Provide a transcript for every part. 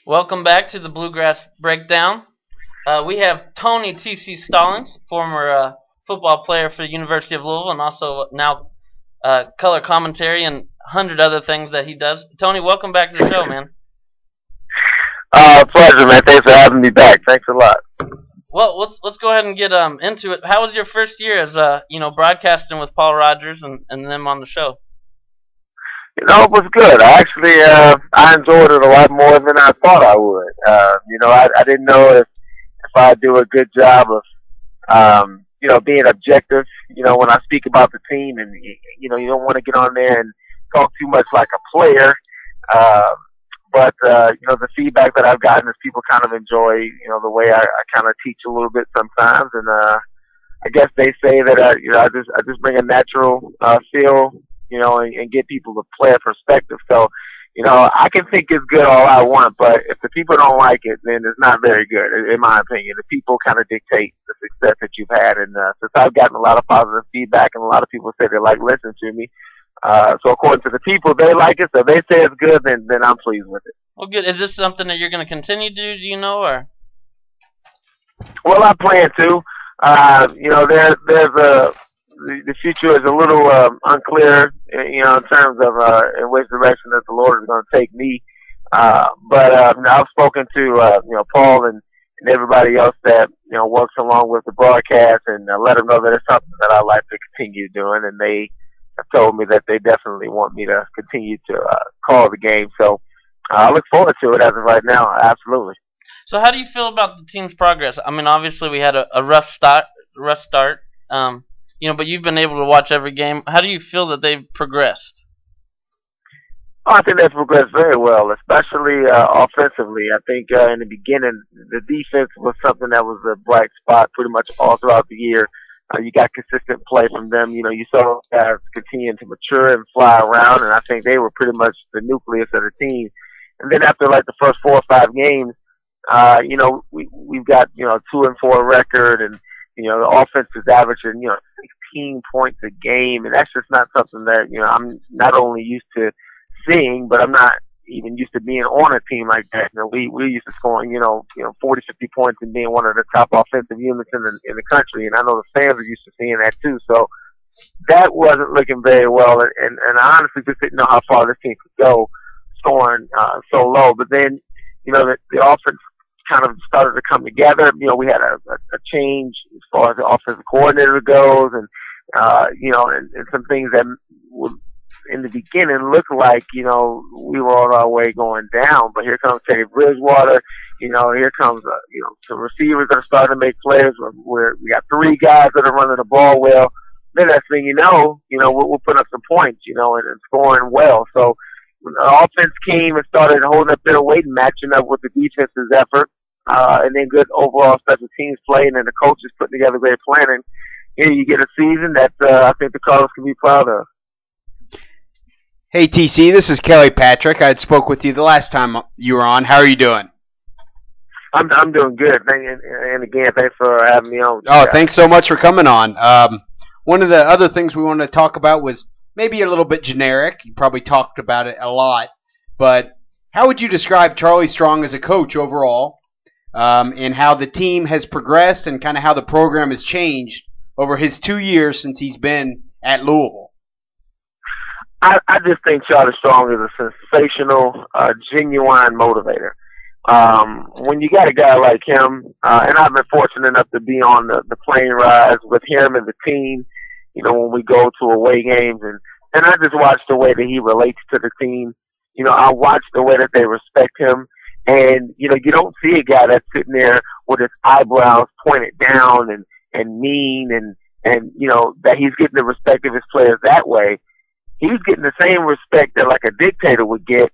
Welcome back to the Bluegrass Breakdown. We have Tony T.C. Stallings, former football player for the University of Louisville, and also now color commentary and 100 other things that he does. Tony, welcome back to the show, man. Pleasure, man. Thanks for having me back. Thanks a lot. Well, let's go ahead and get into it. How was your first year as broadcasting with Paul Rogers and them on the show? It was good. I enjoyed it a lot more than I thought I would. I didn't know if I'd do a good job of, being objective, when I speak about the team, and, you don't want to get on there and talk too much like a player. But the feedback that I've gotten is people kind of enjoy, the way I kind of teach a little bit sometimes. And, I guess they say that, I just bring a natural, feel, and get people to play a perspective. So, I can think it's good all I want, but if the people don't like it, then it's not very good, in my opinion. The people kind of dictate the success that you've had. And since I've gotten a lot of positive feedback and a lot of people say they like listening to me, so according to the people, they like it. So if they say it's good, then I'm pleased with it. Well, good. Is this something that you're going to continue to do? Do you know, or? Well, I plan to. The future is a little unclear, in terms of in which direction that the Lord is going to take me. But I've spoken to Paul and everybody else that works along with the broadcast, and let them know that it's something that I like to continue doing, and they have told me that they definitely want me to continue to call the game. So I look forward to it as of right now. Absolutely. So how do you feel about the team's progress? I mean, obviously we had a rough start. But you've been able to watch every game. How do you feel that they've progressed? I think they've progressed very well, especially offensively. I think in the beginning, the defense was something that was a bright spot pretty much all throughout the year. You got consistent play from them. You saw guys continuing to mature and fly around, and I think they were pretty much the nucleus of the team. And then after like the first 4 or 5 games, we've got 2-4 record, and the offense is averaging 16 points a game, and that's just not something that I'm not only used to seeing, but I'm not even used to being on a team like that. We're used to scoring 40, 50 points and being one of the top offensive units in the country, and I know the fans are used to seeing that too. So that wasn't looking very well, and I honestly just didn't know how far this team could go scoring so low. But then the offense kind of started to come together. We had a change as far as the offensive coordinator goes, and and some things that would in the beginning looked like we were on our way going down. But here comes Teddy Bridgewater. Here comes some receivers that are starting to make plays. Where we got 3 guys that are running the ball well. Then next thing we'll put up some points, and scoring well. So when the offense came and started holding up their weight and matching up with the defense's effort, and then good overall special teams play, and then the coaches putting together great planning, here you get a season that I think the Cardinals can be proud of. Hey, TC, this is Kelly Patrick. I spoke with you the last time you were on. How are you doing? I'm doing good. And again, thanks for having me on. Oh, thanks so much for coming on. One of the other things we wanted to talk about was maybe a little bit generic. You probably talked about it a lot. But how would you describe Charlie Strong as a coach overall, and how the team has progressed and kind of how the program has changed over his 2 years since he's been at Louisville? I just think Charlie Strong is a sensational, genuine motivator. When you got a guy like him, and I've been fortunate enough to be on the plane rides with him and the team, when we go to away games, and I just watch the way that he relates to the team. I watch the way that they respect him, and you don't see a guy that's sitting there with his eyebrows pointed down and mean, and that he's getting the respect of his players that way. He's getting the same respect that like a dictator would get,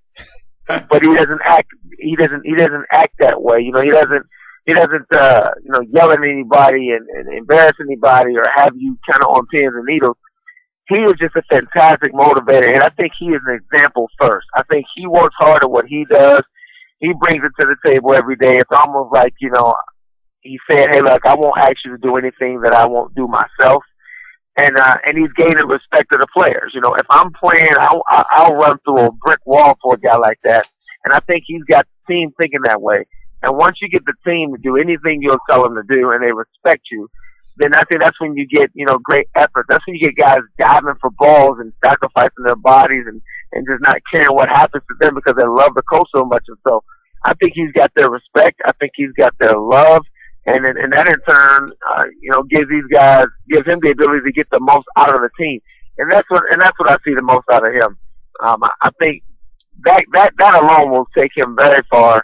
but he doesn't act. He doesn't act that way. He doesn't yell at anybody and embarrass anybody or have you kind of on pins and needles. He is just a fantastic motivator, and I think he is an example first. I think he works hard at what he does. He brings it to the table every day. It's almost like he said, "Hey, look, I won't ask you to do anything that I won't do myself." And he's gaining respect of the players. If I'm playing, I'll run through a brick wall for a guy like that. And I think he's got the team thinking that way. And once you get the team to do anything you'll tell them to do and they respect you, then I think that's when you get, great effort. That's when you get guys diving for balls and sacrificing their bodies and just not caring what happens to them because they love the coach so much. And so I think he's got their respect. I think he's got their love. And that in turn, gives him the ability to get the most out of the team. And that's what I see the most out of him. I think that alone will take him very far,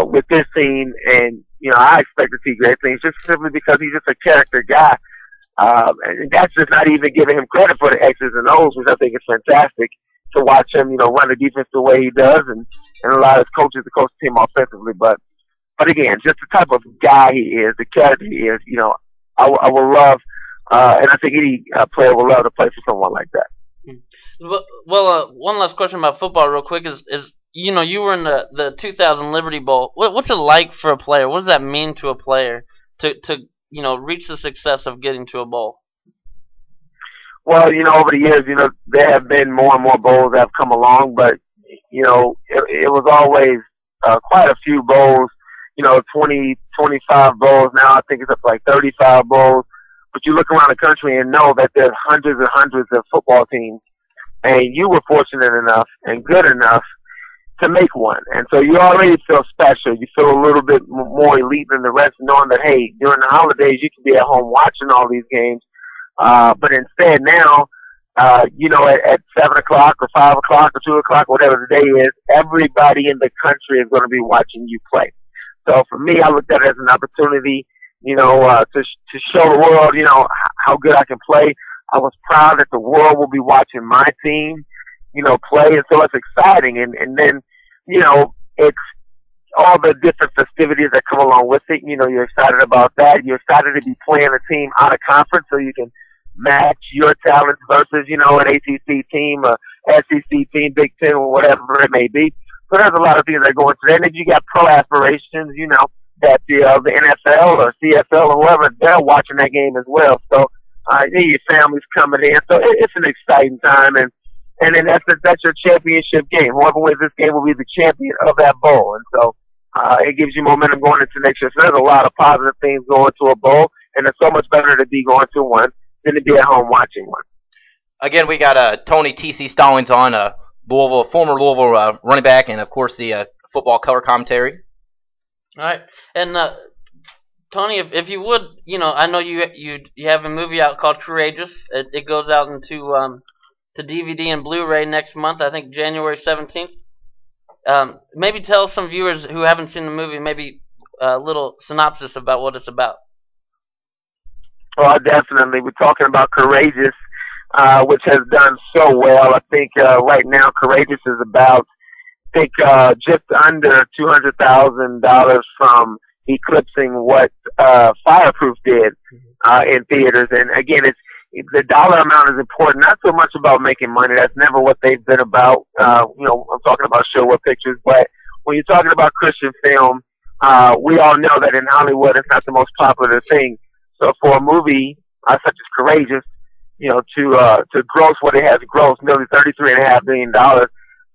with this team. And, I expect to see great things just simply because he's just a character guy. And that's just not even giving him credit for the X's and O's, which I think is fantastic to watch him, run the defense the way he does and allow his coaches to coach the team offensively. But again, just the type of guy he is, the character he is, I would love, and I think any player would love to play for someone like that. Well, one last question about football real quick is you were in the 2000 Liberty Bowl. What's it like for a player? What does that mean to a player to reach the success of getting to a bowl? Well, over the years, there have been more and more bowls that have come along, but, it was always quite a few bowls, 20, 25 bowls. Now I think it's up to like 35 bowls. But you look around the country and know that there's hundreds and hundreds of football teams, and you were fortunate enough and good enough to make one. And so you already feel special. You feel a little bit more elite than the rest, knowing that, hey, during the holidays you can be at home watching all these games. But instead now, at 7 o'clock or 5 o'clock or 2 o'clock, whatever the day is, everybody in the country is going to be watching you play. So for me, I looked at it as an opportunity, to show the world, how good I can play. I was proud that the world will be watching my team, play. And so it's exciting. And then, it's all the different festivities that come along with it. You're excited about that. You're excited to be playing a team out of conference so you can match your talents versus, an ACC team, a SEC team, Big Ten, or whatever it may be. So there's a lot of things that go into that. And then you got pro aspirations, that the NFL or CFL or whoever, they're watching that game as well. So your family's coming in. So it's an exciting time. And then that's your championship game. Whoever wins this game will be the champion of that bowl. And so it gives you momentum going into next year. So there's a lot of positive things going to a bowl, and it's so much better to be going to one than to be at home watching one. Again, we got Tony T.C. Stallings on, former Louisville running back, and, of course, the football color commentary. All right. And, Tony, if you would, I know you have a movie out called Courageous. It goes out into to DVD and Blu-ray next month, I think January 17th. Maybe tell some viewers who haven't seen the movie maybe a little synopsis about what it's about. Well, definitely. We're talking about Courageous, which has done so well. I think right now Courageous is about, just under $200,000 from eclipsing what Fireproof did in theaters. And again, the dollar amount is important, not so much about making money. That's never what they've been about. I'm talking about show up pictures, but when you're talking about Christian film, we all know that in Hollywood it's not the most popular thing. So for a movie such as Courageous, to gross what it has grossed, nearly $33.5 million,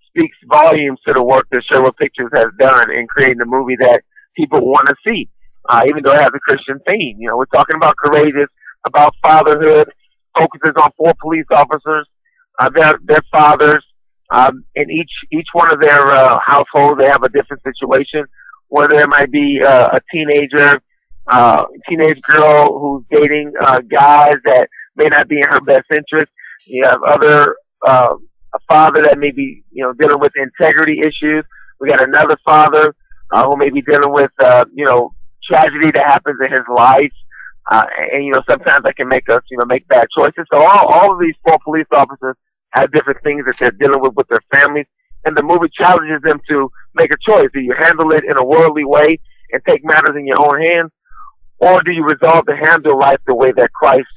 speaks volumes to the work that Show Up Pictures has done in creating a movie that people want to see, even though it has a Christian theme. We're talking about Courageous, about fatherhood, focuses on 4 police officers, their fathers. In each one of their households, they have a different situation where there might be a teenage girl who's dating guys that may not be in her best interest. You have a father that may be dealing with integrity issues. We got another father who may be dealing with tragedy that happens in his life. And sometimes that can make us, make bad choices. So all of these 4 police officers have different things that they're dealing with their families. And the movie challenges them to make a choice. Do you handle it in a worldly way and take matters in your own hands? Or do you resolve to handle life the way that Christ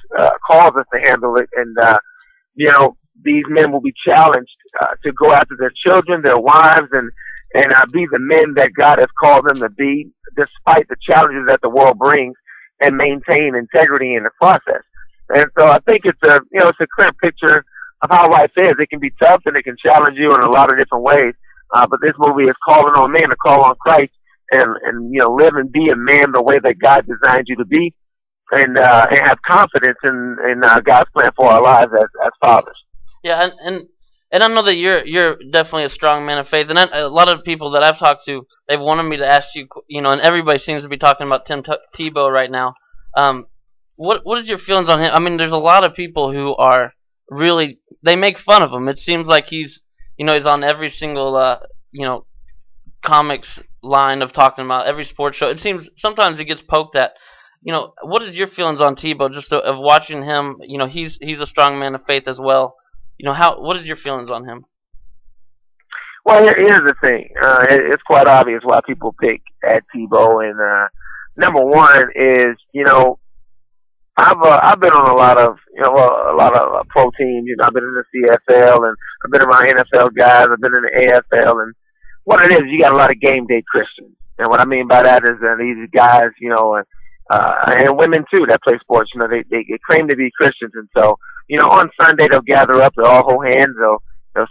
calls us to handle it? And, these men will be challenged to go after their children, their wives, and be the men that God has called them to be, despite the challenges that the world brings, and maintain integrity in the process. And so I think it's a clear picture of how life is. It can be tough and it can challenge you in a lot of different ways, But this movie is calling on man to call on Christ and live and be a man the way that God designed you to be, and have confidence in God's plan for our lives as fathers. Yeah, and I know that you're definitely a strong man of faith, and a lot of people that I've talked to, they've wanted me to ask you, and everybody seems to be talking about Tebow right now. What is your feelings on him? I mean, there's a lot of people who are really, they make fun of him. It seems like he's on every single comics line of talking about every sports show. It seems sometimes he gets poked at. What is your feelings on Tebow? Just of watching him, he's a strong man of faith as well. What is your feelings on him? Well, here's the thing. It's quite obvious why people pick at Tebow, and number one is, I've been on a lot of pro teams. I've been in the CFL, and I've been around NFL guys. I've been in the AFL, and what it is, you got a lot of game day Christians, and what I mean by that is that these guys, and women too that play sports, they claim to be Christians, and so on Sunday they'll gather up, they'll all hold hands, they'll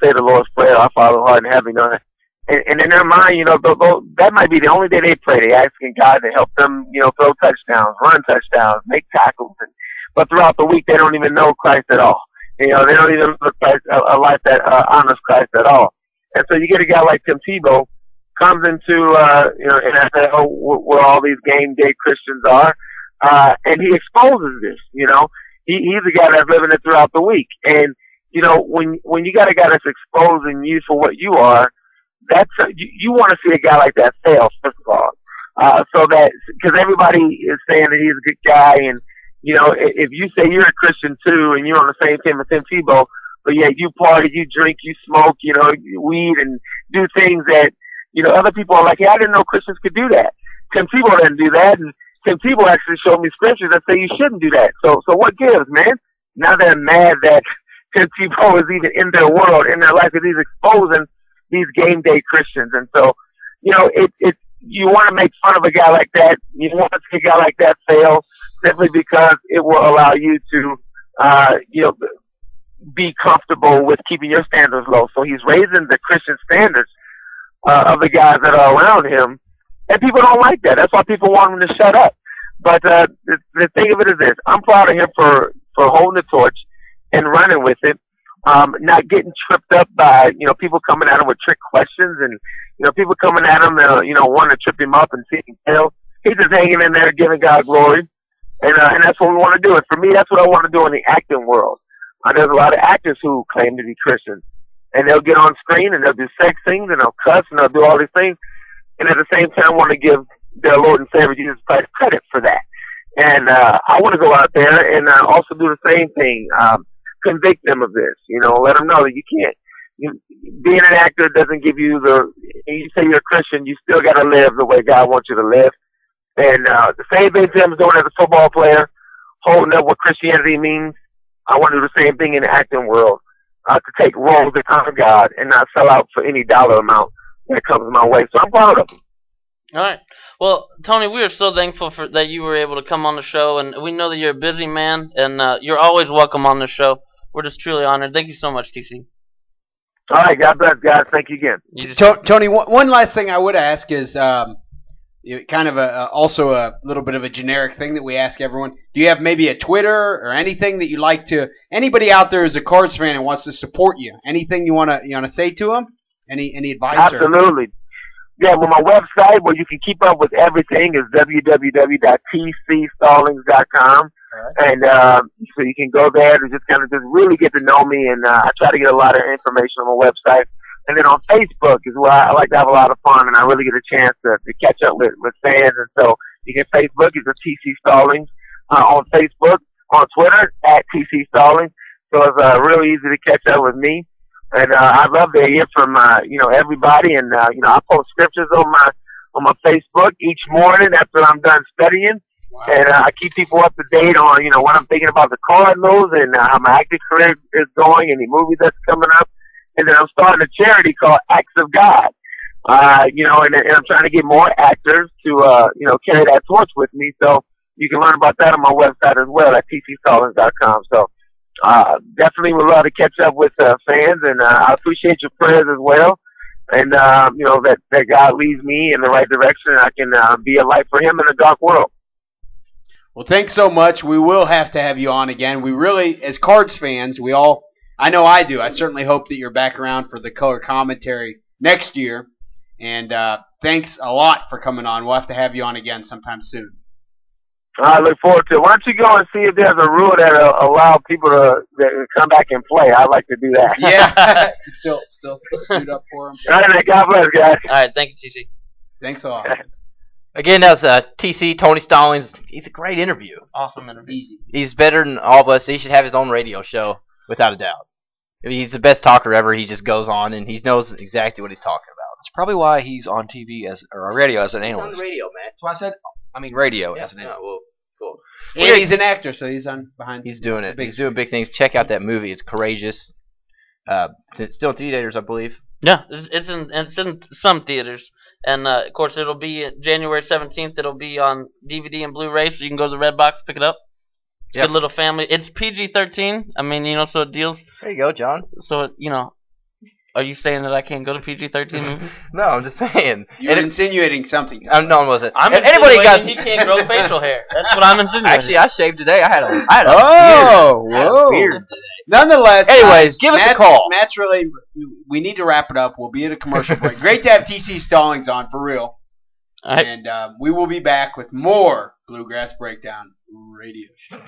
say the Lord's Prayer, Our Father who art in heaven, and in their mind, that might be the only day they pray. They asking God to help them, throw touchdowns, run touchdowns, make tackles, but throughout the week they don't even know Christ at all. They don't even look like a life that honors Christ at all. And so you get a guy like Tim Tebow comes into NFL where all these game day Christians are, and he exposes this. He's a guy that's living it throughout the week. And when you got a guy that's exposing you for what you are, that's you want to see a guy like that fail, first of all. So that, because everybody is saying that he's a good guy, and if you say you're a Christian too, and you're on the same team as Tim Tebow, but yeah, you party, you drink, you smoke, weed, and do things that other people are like, hey, I didn't know Christians could do that. Tim Tebow didn't do that, and Tim Tebow actually showed me scriptures that say you shouldn't do that. So what gives, man? Now they're mad that Tim Tebow is even in their world, in their life, because he's exposing these game day Christians. And so, you want to make fun of a guy like that. You want to see a guy like that fail simply because it will allow you to, be comfortable with keeping your standards low. So he's raising the Christian standards of the guys that are around him, and people don't like that. That's why people want him to shut up. But the thing of it is this: I'm proud of him for holding the torch and running with it. Not getting tripped up by, people coming at him with trick questions, and, people coming at him that, want to trip him up and see him fail. He's just hanging in there giving God glory. And that's what we want to do. And for me, that's what I want to do in the acting world. There's a lot of actors who claim to be Christians, and they'll get on screen and they'll do sex things and they'll cuss and they'll do all these things. And at the same time, want to give their Lord and Savior Jesus Christ credit for that. And, I want to go out there and also do the same thing. Convict them of this, let them know that you can't. Being an actor doesn't give you you say you're a Christian, you still got to live the way God wants you to live. And the same thing Tim's doing as a football player, holding up what Christianity means. I want to do the same thing in the acting world, to take roles that honor God and not sell out for any dollar amount that comes my way. So I'm proud of him. All right. Well, Tony, we are so thankful that you were able to come on the show, and we know that you're a busy man, and you're always welcome on the show. We're just truly honored. Thank you so much, TC. All right. God bless, guys. Thank you again. Tony, one last thing I would ask is kind of also a little bit of a generic thing that we ask everyone. Do you have maybe a Twitter or anything that you'd like to – anybody out there is a Cards fan and wants to support you? Anything you want to say to them? Any advice? Absolutely. Yeah, well, my website where you can keep up with everything is www.tcstallings.com. Right. And so you can go there to just really get to know me, and I try to get a lot of information on my website. And then on Facebook is where I like to have a lot of fun, and I really get a chance to catch up with fans. And so you can Facebook is TC Stallings on Facebook, on Twitter at TC Stallings. So it's really easy to catch up with me. And I'd love to hear from everybody. And I post scriptures on my Facebook each morning after I'm done studying. Wow. And I keep people up to date on what I'm thinking about the Cardinals and how my acting career is going, any movies that's coming up. And then I'm starting a charity called Acts of God. And I'm trying to get more actors to carry that torch with me. So you can learn about that on my website as well at tcstallings.com. So definitely would love to catch up with fans, and I appreciate your prayers as well. and that God leads me in the right direction, and I can be a light for Him in a dark world. Well, thanks so much. We will have to have you on again. We really, as Cards fans, I know I do. I certainly hope that you're back around for the color commentary next year. And thanks a lot for coming on. We'll have to have you on again sometime soon. I look forward to it. Why don't you go and see if there's a rule that allow people to come back and play? I'd like to do that. Yeah. still suit up for them. All right, God bless, guys. All right, thank you, TC. Thanks a lot. Again, that was TC, Tony Stallings. He's a great interview. Awesome interview. Easy. He's better than all of us. He should have his own radio show, without a doubt. I mean, he's the best talker ever. He just goes on, and he knows exactly what he's talking about. That's probably why he's on TV or radio as an analyst. He's on the radio, man. That's why I said, radio Yeah, as an analyst. well, cool. And he's an actor, so he's on behind. He's doing it. He's doing big things. Check out that movie. It's courageous. It's still in theaters, I believe. Yeah, it's in some theaters. And, of course, it'll be January 17th. It'll be on DVD and Blu-ray, so you can go to the Redbox, pick it up. It's a good little family. It's PG-13. I mean, so it deals. There you go, John. So, are you saying that I can't go to PG-13 movies? No, I'm just saying. You're insinuating something. No, one wasn't. I'm anybody got? He can't grow facial hair. That's what I'm insinuating. Actually, I shaved today. I had a beard today. Nonetheless, anyways, give us a call. Matt's really. We need to wrap it up. We'll be at a commercial break. Great to have TC Stallings on, for real. All right. And we will be back with more Bluegrass Breakdown radio show.